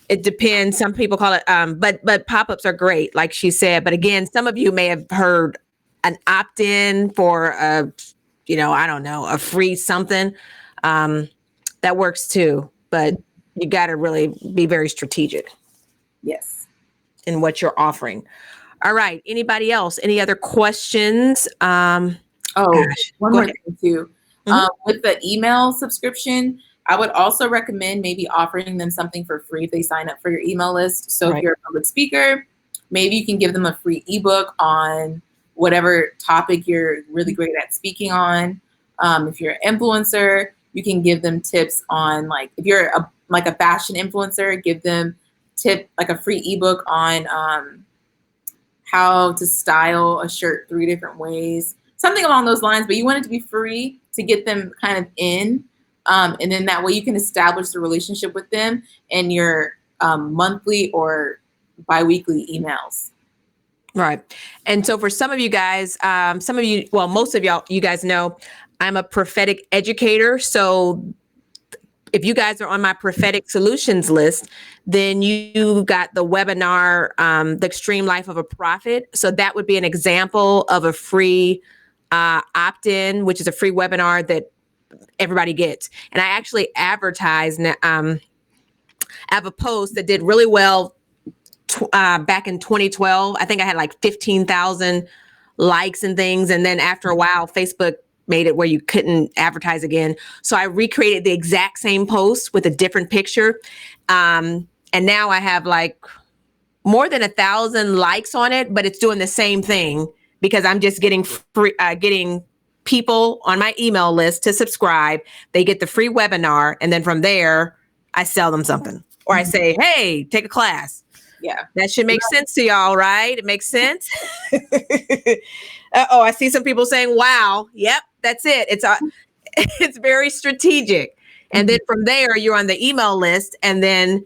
It depends. Some people call it, but pop-ups are great, like she said. But again, some of you may have heard an opt-in for a, I don't know, a free something. That works too, but you got to really be very strategic. Yes. In what you're offering. All right. Anybody else? Any other questions? One more thing too. Mm-hmm. With the email subscription, I would also recommend maybe offering them something for free if they sign up for your email list. So if you're a public speaker, maybe you can give them a free ebook on whatever topic you're really great at speaking on. If you're an influencer, you can give them tips on, like, if you're a fashion influencer, give them like a free ebook on how to style a shirt 3 different ways, something along those lines. But you want it to be free to get them kind of in. And then that way you can establish the relationship with them in your monthly or biweekly emails. Right. And so for some of you guys, most of you guys know I'm a prophetic educator. So if you guys are on my prophetic solutions list, then you got the webinar, The Extreme Life of a Prophet. So that would be an example of a free opt-in, which is a free webinar that everybody gets. And I actually advertised, I have a post that did really well back in 2012. I think I had like 15,000 likes and things. And then after a while, Facebook made it where you couldn't advertise again. So I recreated the exact same post with a different picture. And now I have like more than 1,000 likes on it, but it's doing the same thing because I'm just getting getting people on my email list to subscribe. They get the free webinar. And then from there, I sell them something, or I say, hey, take a class. Yeah. That should make sense to y'all, right? It makes sense. Uh-oh, I see some people saying, wow, yep, that's it. It's very strategic. And then from there, you're on the email list. And then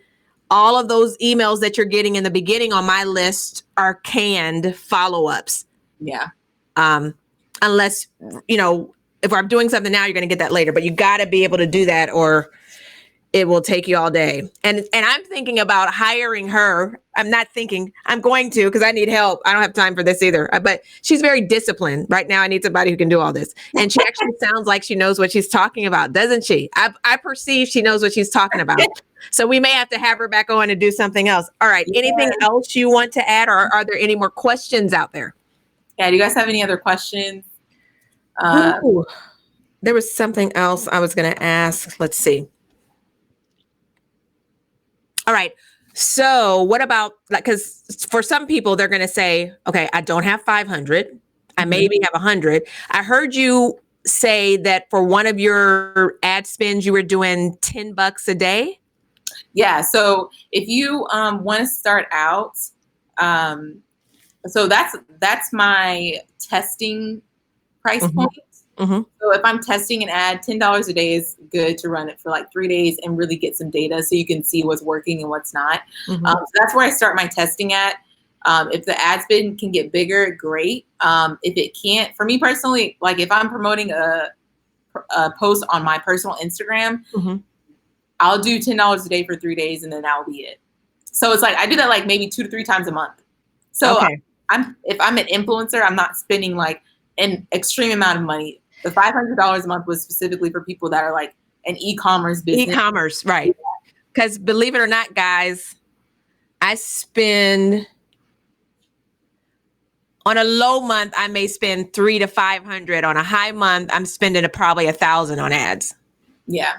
all of those emails that you're getting in the beginning on my list are canned follow-ups. Yeah. Unless, if I'm doing something now, you're going to get that later. But you got to be able to do that, or it will take you all day. And I'm thinking about hiring her. I'm not thinking, I'm going to, because I need help. I don't have time for this either. But she's very disciplined. Right now, I need somebody who can do all this. And she actually sounds like she knows what she's talking about, doesn't she? I perceive she knows what she's talking about. So we may have to have her back on and do something else. All right. Yeah. Anything else you want to add, or are there any more questions out there? Yeah. Do you guys have any other questions? There was something else I was going to ask. Let's see. All right. So what about, like, because for some people, they're going to say, okay, I don't have 500. I maybe have 100. I heard you say that for one of your ad spends, you were doing $10 a day. Yeah. So if you want to start out, so that's my testing price point. Mm-hmm. So if I'm testing an ad, $10 a day is good to run it for like 3 days and really get some data so you can see what's working and what's not. Mm-hmm. So that's where I start my testing at. If the ad spend can get bigger, great. If it can't, for me personally, like if I'm promoting a post on my personal Instagram, I'll do $10 a day for 3 days and then that'll be it. So it's like I do that like maybe 2 to 3 times a month. So if I'm an influencer, I'm not spending like an extreme amount of money. The $500 a month was specifically for people that are like an e-commerce business. E-commerce, right. Because believe it or not, guys, I spend, on a low month, I may spend $300 to $500. On a high month, I'm spending probably $1,000 on ads. Yeah.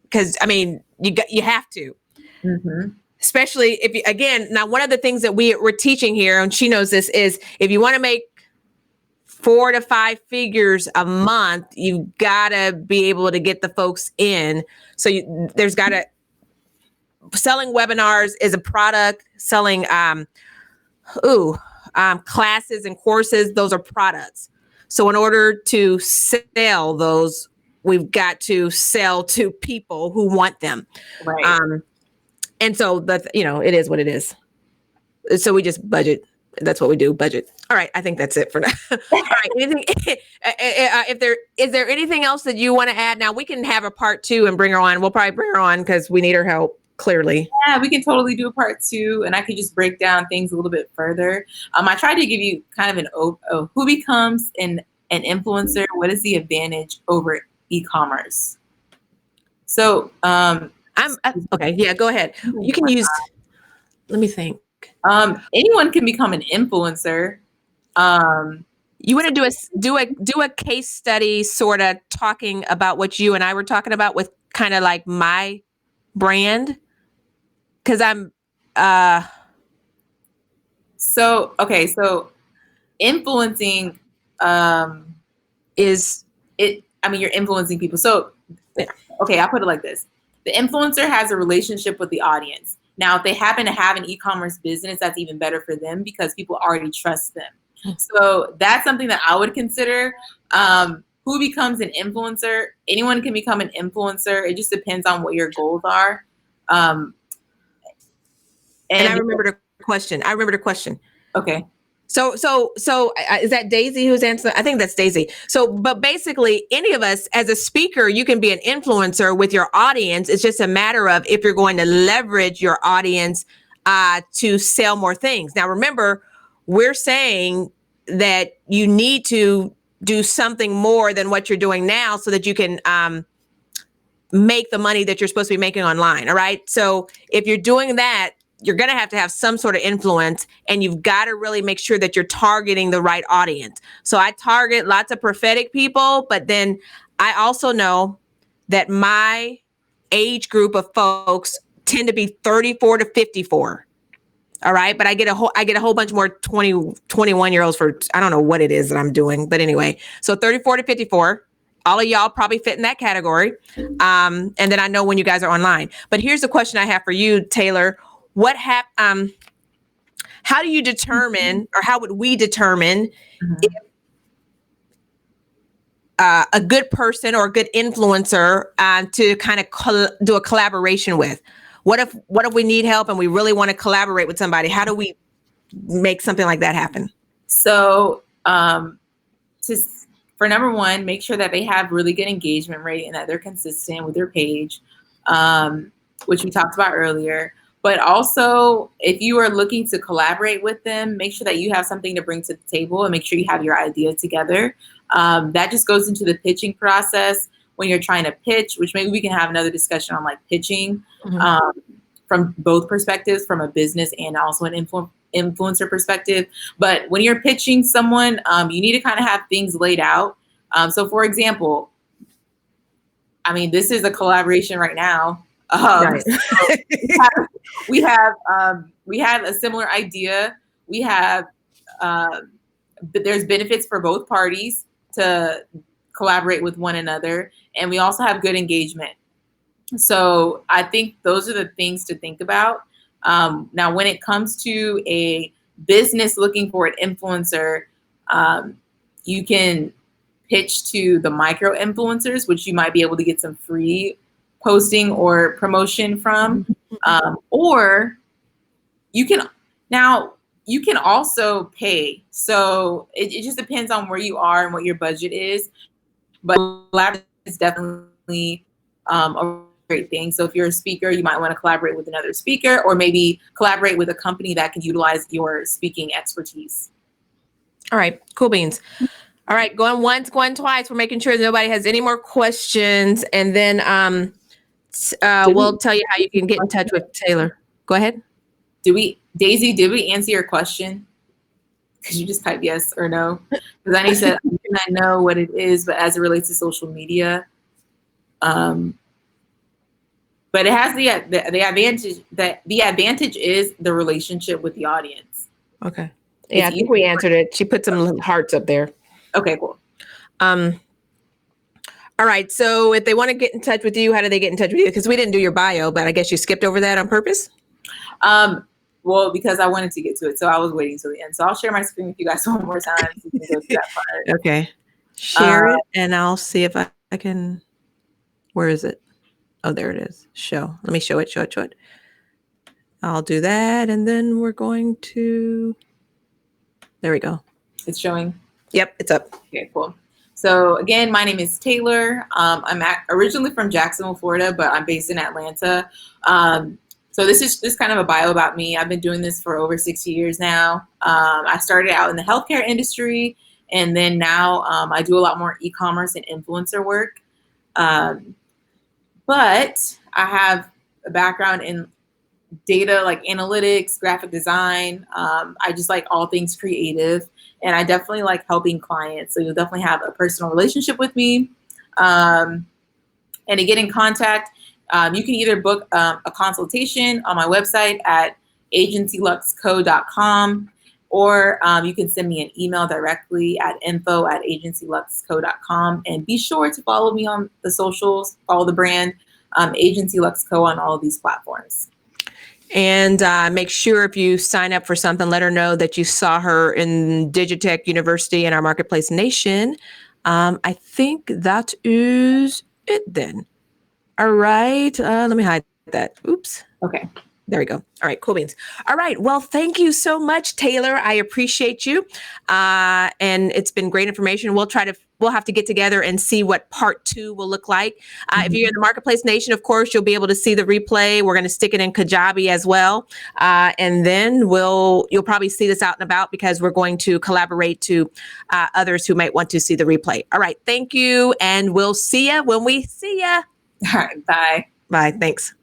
Because, I mean, you have to. Mm-hmm. Especially if you, again, now one of the things that we're teaching here, and she knows this, is if you want to make 4 to 5 figures a month, you've got to be able to get the folks in. So there's got to, selling webinars is a product. Selling classes and courses, those are products. So in order to sell those, we've got to sell to people who want them. Right. And so it is what it is. So we just budget That's what we do, budget. All right. I think that's it for now. All right. Anything, is there anything else that you want to add? Now we can have a part 2 and bring her on. We'll probably bring her on because we need her help, clearly. Yeah, we can totally do a part 2, and I could just break down things a little bit further. I tried to give you kind of who becomes an influencer. What is the advantage over e-commerce? So, okay. Yeah, go ahead. You can use, let me think. Anyone can become an influencer. You want to do a case study, sort of talking about what you and I were talking about with kind of like my brand, because I'm. So influencing is it. I mean, you're influencing people. So, okay, I'll put it like this: the influencer has a relationship with the audience. Now, if they happen to have an e-commerce business, that's even better for them because people already trust them. So that's something that I would consider. Who becomes an influencer? Anyone can become an influencer. It just depends on what your goals are. And I remembered a question. Okay. So is that Daisy who's answering? I think that's Daisy. So, but basically any of us as a speaker, you can be an influencer with your audience. It's just a matter of if you're going to leverage your audience to sell more things. Now, remember, we're saying that you need to do something more than what you're doing now so that you can make the money that you're supposed to be making online. All right. So if you're doing that, you're going to have some sort of influence, and you've got to really make sure that you're targeting the right audience. So I target lots of prophetic people, but then I also know that my age group of folks tend to be 34 to 54. All right. But I get a whole bunch more 21-year-olds for, I don't know what it is that I'm doing, but anyway, so 34 to 54. All of y'all probably fit in that category. And then I know when you guys are online. But here's the question I have for you, Taylor. How do you determine, or how would we determine if a good person or a good influencer to kind of do a collaboration with? What if we need help and we really want to collaborate with somebody? How do we make something like that happen? So, for number one, make sure that they have really good engagement rate and that they're consistent with their page, which we talked about earlier. But also, if you are looking to collaborate with them, make sure that you have something to bring to the table and make sure you have your idea together. That just goes into the pitching process when you're trying to pitch, which maybe we can have another discussion on like pitching from both perspectives, from a business and also an influencer perspective. But when you're pitching someone, you need to kind of have things laid out. So for example, I mean, this is a collaboration right now. Right. We have a similar idea. We have, there's benefits for both parties to collaborate with one another. And we also have good engagement. So I think those are the things to think about. Now, when it comes to a business looking for an influencer, you can pitch to the micro influencers, which you might be able to get some free posting or promotion from, or you can also pay. So it just depends on where you are and what your budget is. But collaboration is definitely a great thing. So if you're a speaker, you might want to collaborate with another speaker, or maybe collaborate with a company that can utilize your speaking expertise. All right, cool beans. All right, going once, going twice. We're making sure that nobody has any more questions, and then we'll tell you how you can get in touch with Taylor. Go ahead. Daisy, did we answer your question? Because you just type yes or no. Because I know you said I do not know what it is, but as it relates to social media, but it has the advantage that the advantage is the relationship with the audience. Okay. Yeah, I think we answered it. She put some hearts up there. Okay, cool. All right. So if they want to get in touch with you, how do they get in touch with you? Because we didn't do your bio, but I guess you skipped over that on purpose. Well, because I wanted to get to it, so I was waiting till the end. So I'll share my screen with you guys one more time so you can go through that part. Okay. Share it, and I'll see if I can. Where is it? Oh, there it is. Show. Let me show it. I'll do that, and then we're going to. There we go. It's showing. Yep, it's up. Okay, cool. So again, my name is Taylor. I'm originally from Jacksonville, Florida, but I'm based in Atlanta. So this is just kind of a bio about me. I've been doing this for over 6 years now. I started out in the healthcare industry, and then now I do a lot more e-commerce and influencer work. But I have a background in data, like analytics, graphic design. I just like all things creative, and I definitely like helping clients. So you'll definitely have a personal relationship with me. And to get in contact, you can either book a consultation on my website at agencyluxco.com, or you can send me an email directly at info@agencyluxco.com. And be sure to follow me on the socials, follow the brand, Agency Lux Co on all of these platforms. And make sure if you sign up for something, let her know that you saw her in Digitech University in our Marketplace Nation. I think that is it then. All right. Let me hide that. Oops. Okay. There we go. All right. Cool beans. All right. Well, thank you so much, Taylor. I appreciate you. And it's been great information. We'll have to get together and see what part 2 will look like. If you're in the Marketplace Nation, of course, you'll be able to see the replay. We're going to stick it in Kajabi as well. And then you'll probably see this out and about, because we're going to collaborate to others who might want to see the replay. All right. Thank you. And we'll see you when we see you. All right. Bye. Bye. Thanks.